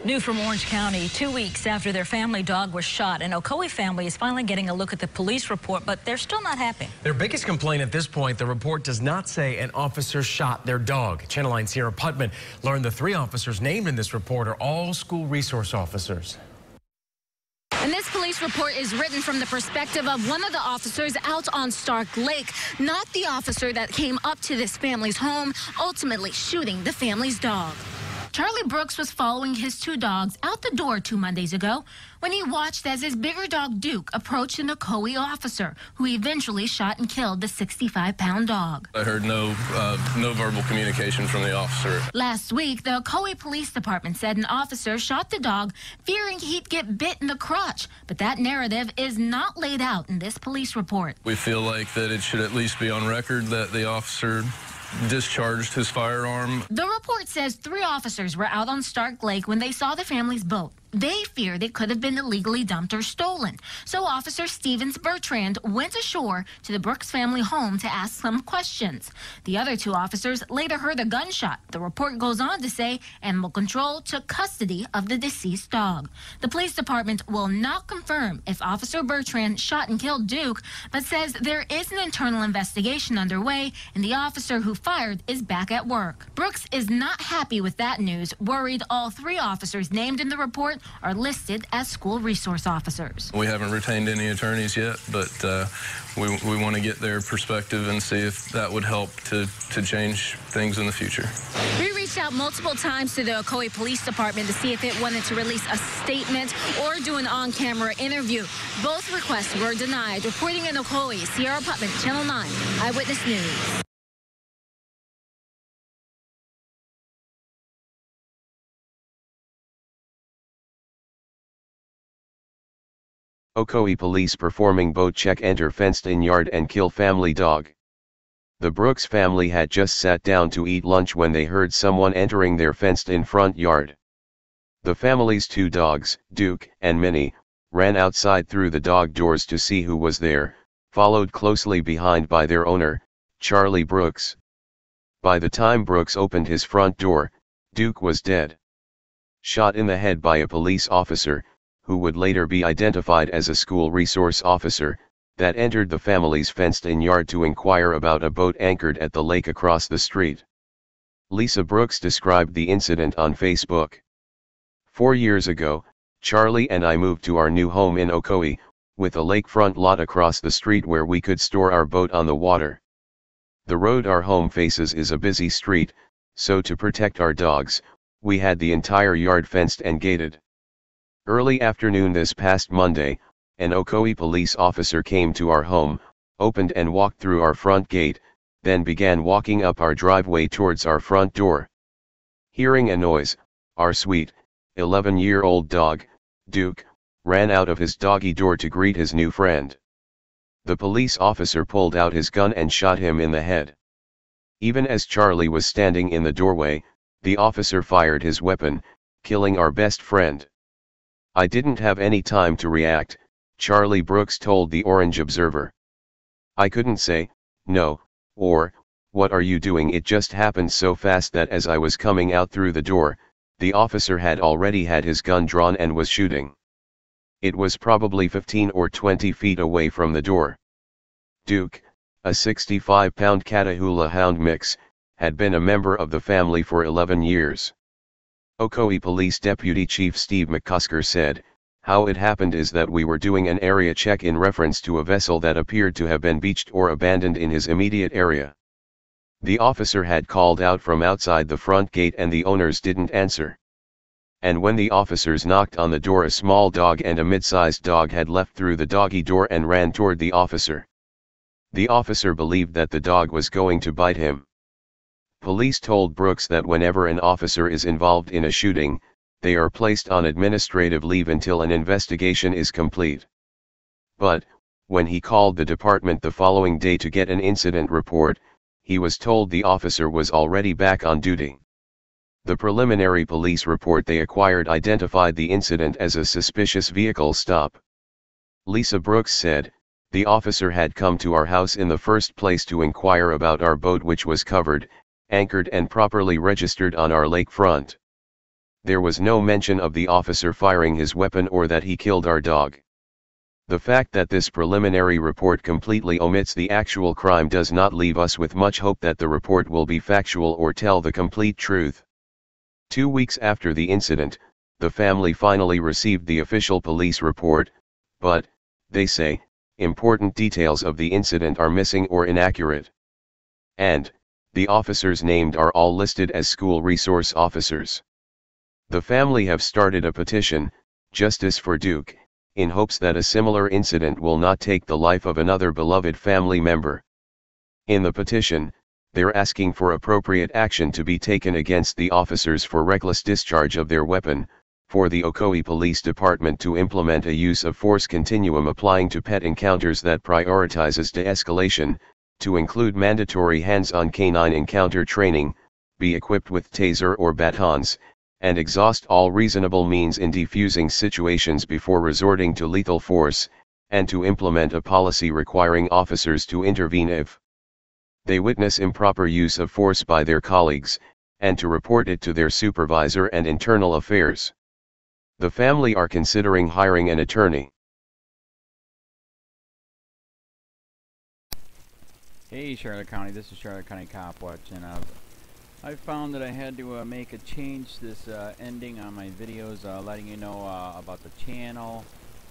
New from Orange County, 2 weeks after their family dog was shot, an Ocoee family is finally getting a look at the police report, but they're still not happy. Their biggest complaint at this point, the report does not say an officer shot their dog. Channel 9's Sierra Putman learned the 3 officers named in this report are all school resource officers. And this police report is written from the perspective of one of the officers out on Stark Lake, not the officer that came up to this family's home, ultimately shooting the family's dog. Charlie Brooks was following his 2 dogs out the door 2 Mondays ago when he watched as his bigger dog Duke approached an Ocoee officer who eventually shot and killed the 65-pound dog. I heard no verbal communication from the officer. Last week, the Ocoee Police Department said an officer shot the dog fearing he'd get bit in the crotch, but that narrative is not laid out in this police report. We feel like that it should at least be on record that the officer discharged his firearm. The report says 3 officers were out on Stark Lake when they saw the family's boat. They feared it could have been illegally dumped or stolen. So Officer Stevens Bertrand went ashore to the Brooks family home to ask some questions. The other 2 officers later heard a gunshot. The report goes on to say Animal Control took custody of the deceased dog. The police department will not confirm if Officer Bertrand shot and killed Duke, but says there is an internal investigation underway and the officer who fired is back at work. Brooks is not happy with that news, worried all 3 officers named in the report are listed as school resource officers. We haven't retained any attorneys yet, but we want to get their perspective and see if that would help to change things in the future. We reached out multiple times to the Ocoee Police Department to see if it wanted to release a statement or do an on-camera interview. Both requests were denied. Reporting in Ocoee, Sierra Putman, Channel 9, Eyewitness News. Ocoee police performing boat check, enter fenced-in yard and kill family dog. The Brooks family had just sat down to eat lunch when they heard someone entering their fenced-in front yard. The family's 2 dogs, Duke and Minnie, ran outside through the dog doors to see who was there, followed closely behind by their owner, Charlie Brooks. By the time Brooks opened his front door, Duke was dead. Shot in the head by a police officer, who would later be identified as a school resource officer, that entered the family's fenced-in yard to inquire about a boat anchored at the lake across the street. Lisa Brooks described the incident on Facebook. 4 years ago, Charlie and I moved to our new home in Ocoee, with a lakefront lot across the street where we could store our boat on the water. The road our home faces is a busy street, so to protect our dogs, we had the entire yard fenced and gated. Early afternoon this past Monday, an Ocoee police officer came to our home, opened and walked through our front gate, then began walking up our driveway towards our front door. Hearing a noise, our sweet, 11-year-old dog, Duke, ran out of his doggy door to greet his new friend. The police officer pulled out his gun and shot him in the head. Even as Charlie was standing in the doorway, the officer fired his weapon, killing our best friend. I didn't have any time to react, Charlie Brooks told the Orange Observer. I couldn't say, no, or, what are you doing? It just happened so fast that as I was coming out through the door, the officer had already had his gun drawn and was shooting. It was probably 15 or 20 feet away from the door. Duke, a 65-pound Catahoula Hound mix, had been a member of the family for 11 years. Ocoee Police Deputy Chief Steve McCusker said, "How it happened is that we were doing an area check in reference to a vessel that appeared to have been beached or abandoned in his immediate area. The officer had called out from outside the front gate and the owners didn't answer. And when the officers knocked on the door, a small dog and a mid-sized dog had left through the doggy door and ran toward the officer. The officer believed that the dog was going to bite him." Police told Brooks that whenever an officer is involved in a shooting, they are placed on administrative leave until an investigation is complete. But, when he called the department the following day to get an incident report, he was told the officer was already back on duty. The preliminary police report they acquired identified the incident as a suspicious vehicle stop. Lisa Brooks said, "The officer had come to our house in the first place to inquire about our boat, which was covered, anchored and properly registered on our lakefront. There was no mention of the officer firing his weapon or that he killed our dog. The fact that this preliminary report completely omits the actual crime does not leave us with much hope that the report will be factual or tell the complete truth. 2 weeks after the incident, the family finally received the official police report, but, they say, important details of the incident are missing or inaccurate. And, the officers named are all listed as school resource officers. The family have started a petition, Justice for Duke, in hopes that a similar incident will not take the life of another beloved family member. In the petition, they're asking for appropriate action to be taken against the officers for reckless discharge of their weapon, for the Ocoee Police Department to implement a use of force continuum applying to pet encounters that prioritizes de-escalation, to include mandatory hands-on canine encounter training, be equipped with taser or batons, and exhaust all reasonable means in defusing situations before resorting to lethal force, and to implement a policy requiring officers to intervene if they witness improper use of force by their colleagues, and to report it to their supervisor and internal affairs. The family are considering hiring an attorney. Hey Charlotte County, this is Charlotte County COPWATCH, and I found that I had to make a change this ending on my videos, letting you know about the channel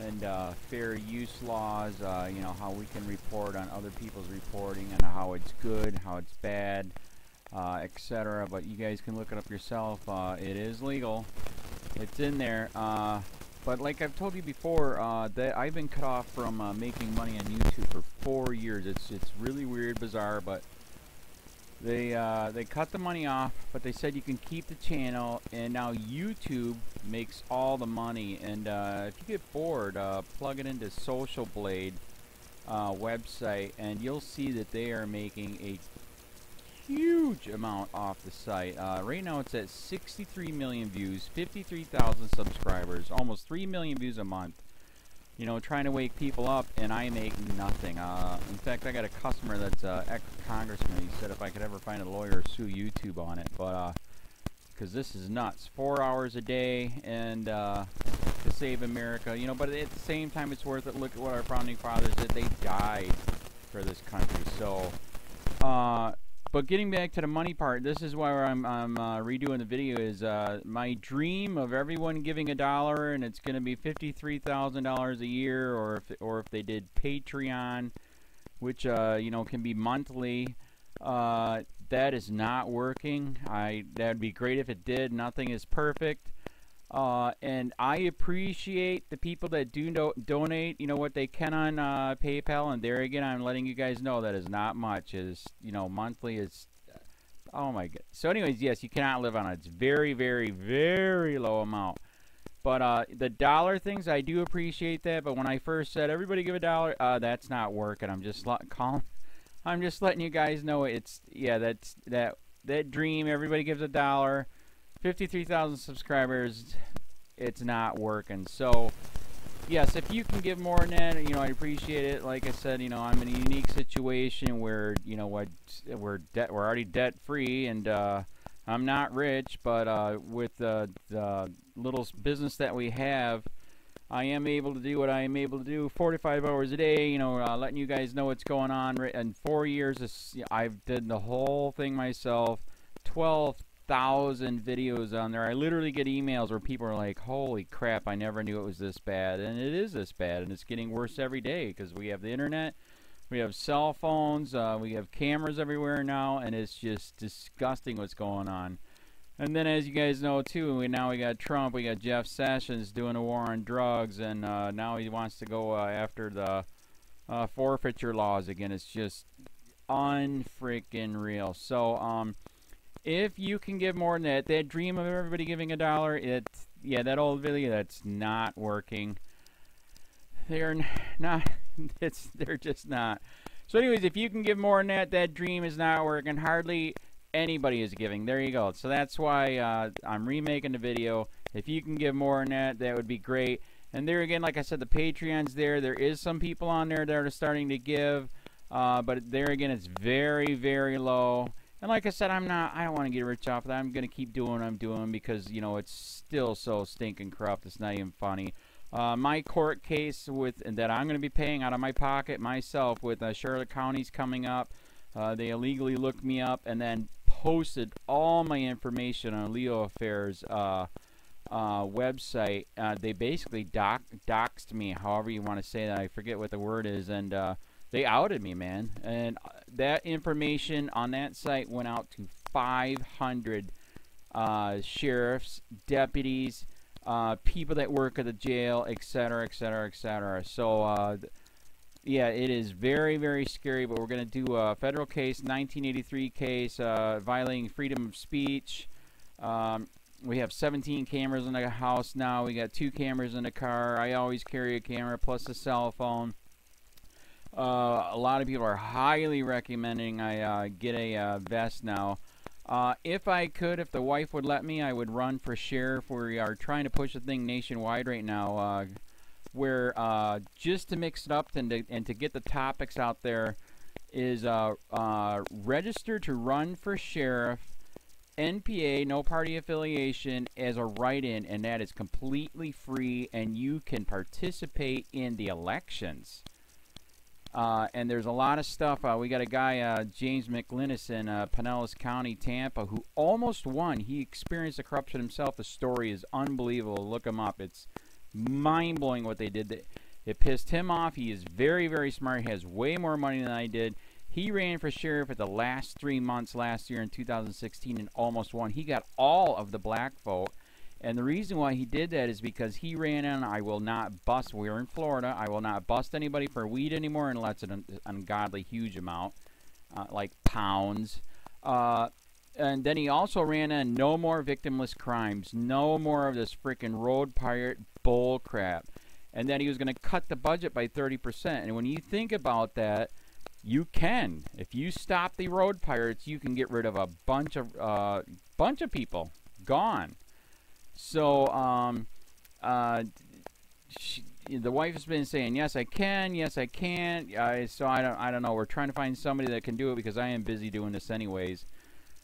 and fair use laws, you know, how we can report on other people's reporting and how it's good, how it's bad, etc. But you guys can look it up yourself. It is legal. It's in there. But like I've told you before, that I've been cut off from making money on YouTube for 4 years. It's really weird, bizarre, but they cut the money off, but they said you can keep the channel, and now YouTube makes all the money. And if you get bored, plug it into Social Blade website, and you'll see that they are making a huge amount off the site. Right now it's at 63 million views, 53,000 subscribers, almost 3 million views a month. You know, trying to wake people up, and I make nothing. In fact, I got a customer that's ex-congressman. He said if I could ever find a lawyer, sue YouTube on it. But because this is nuts, 4 hours a day, and to save America. You know, but at the same time, it's worth it. Look at what our founding fathers did. They died for this country. So, but getting back to the money part, this is why I'm redoing the video. Is my dream of everyone giving $1, and it's going to be $53,000 a year, or if they did Patreon, which you know, can be monthly. That is not working. That'd be great if it did. Nothing is perfect. And I appreciate the people that do donate, you know, what they can on PayPal, and there again, I'm letting you guys know that is not much. Is, you know, monthly is, oh my god. So anyways, yes, you cannot live on it. It's very, very, very low amount. But the dollar things, I do appreciate that. But when I first said everybody give $1, that's not working. I'm just letting you guys know it's, yeah, that dream. Everybody gives $1. 53,000 subscribers, it's not working. So yes, if you can give more than that, you know, I appreciate it. Like I said, you know, I'm in a unique situation where, you know what, we're already debt free, and I'm not rich, but with the little business that we have, I am able to do what I am able to do 45 hours a day, you know, letting you guys know what's going on. In 4 years, I've did the whole thing myself. 12,000 videos on there. I literally get emails where people are like, holy crap, I never knew it was this bad. And it is this bad, and it's getting worse every day because we have the internet, we have cell phones, we have cameras everywhere now, and it's just disgusting what's going on. And then, as you guys know too, now we got Trump, we got Jeff Sessions doing a war on drugs, and now he wants to go after the forfeiture laws again. It's just unfreaking real. So if you can give more than that dream of everybody giving $1, yeah, that old video, that's not working. They're not, they're just not. So anyways, if you can give more than that dream is not working. Hardly anybody is giving. There you go. So that's why I'm remaking the video. If you can give more than that, that would be great. And there again, like I said, the Patreon's there. There is some people on there that are starting to give, but there again, it's very, very low. And like I said, I don't want to get rich off of that. I'm going to keep doing what I'm doing because, you know, it's still so stinking corrupt. It's not even funny. My court case that I'm going to be paying out of my pocket myself with Charlotte County's coming up. They illegally looked me up and then posted all my information on LEOAFFAIRS website. They basically doxed me, however you want to say that. I forget what the word is, and they outed me, man. And that information on that site went out to 500 sheriffs, deputies, people that work at the jail, etc., etc., etc. So, yeah, it is very, very scary, but we're going to do a federal case, 1983 case, violating freedom of speech. We have 17 cameras in the house now. We got 2 cameras in the car. I always carry a camera plus a cell phone. A lot of people are highly recommending I get a vest now. If I could, if the wife would let me, I would run for sheriff. We are trying to push the thing nationwide right now. Where just to mix it up and to get the topics out there is register to run for sheriff, NPA, no party affiliation, as a write-in, and that is completely free, and you can participate in the elections. And there's a lot of stuff. We got a guy, James McLinnis in Pinellas County, Tampa, who almost won. He experienced the corruption himself. The story is unbelievable. Look him up. It's mind-blowing what they did. It pissed him off. He is very, very smart. He has way more money than I did. He ran for sheriff at the last 3 months last year in 2016 and almost won. He got all of the black vote. And the reason why he did that is because he ran in, I will not bust, we're in Florida, I will not bust anybody for weed anymore unless it's an ungodly huge amount, like pounds. And then he also ran in, no more victimless crimes, no more of this freaking road pirate bull crap. And then he was going to cut the budget by 30%. And when you think about that, you can. If you stop the road pirates, you can get rid of a bunch of people. Gone. So, the wife has been saying, yes, I can, yes, I can't. So I don't know. We're trying to find somebody that can do it because I am busy doing this anyways.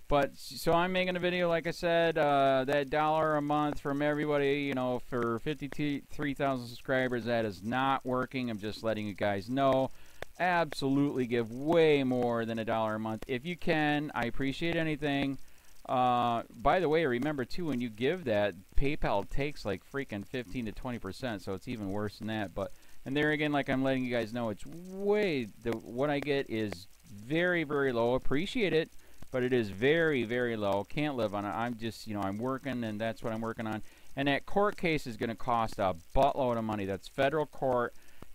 But, so I'm making a video, like I said, that $1 a month from everybody, you know, for 53,000 subscribers, that is not working. I'm just letting you guys know. Absolutely give way more than $1 a month. If you can, I appreciate anything. By the way, remember too, when you give that, PayPal takes like freaking 15 to 20%, so it's even worse than that. But, and there again, like I'm letting you guys know, it's way, what I get is very, very low. Appreciate it, but it is very, very low. Can't live on it. I'm just, you know, I'm working, and that's what I'm working on. And that court case is going to cost a buttload of money. That's federal court.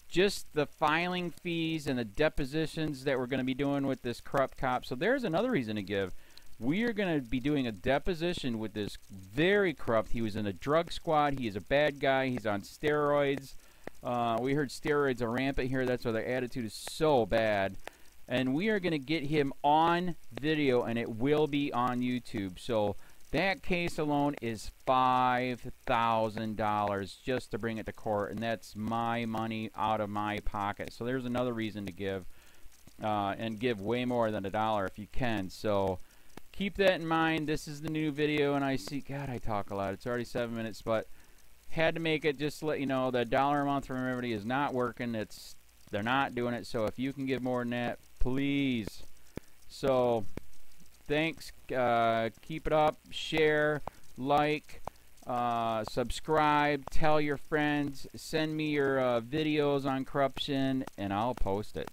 Just the filing fees and the depositions that we're going to be doing with this corrupt cop. So there's another reason to give. We are going to be doing a deposition with this very corrupt. He was in a drug squad. He is a bad guy. He's on steroids. We heard steroids are rampant here. That's why their attitude is so bad. And we are going to get him on video, and it will be on YouTube. So that case alone is $5,000 just to bring it to court, and that's my money out of my pocket. So there's another reason to give, and give way more than $1 if you can. So keep that in mind. This is the new video, and I see, God, I talk a lot. It's already 7 minutes, but had to make it just to let you know that $1 a month from everybody is not working. They're not doing it. So if you can give more than that, please. So thanks. Keep it up. Share, like, subscribe, tell your friends, send me your videos on corruption, and I'll post it.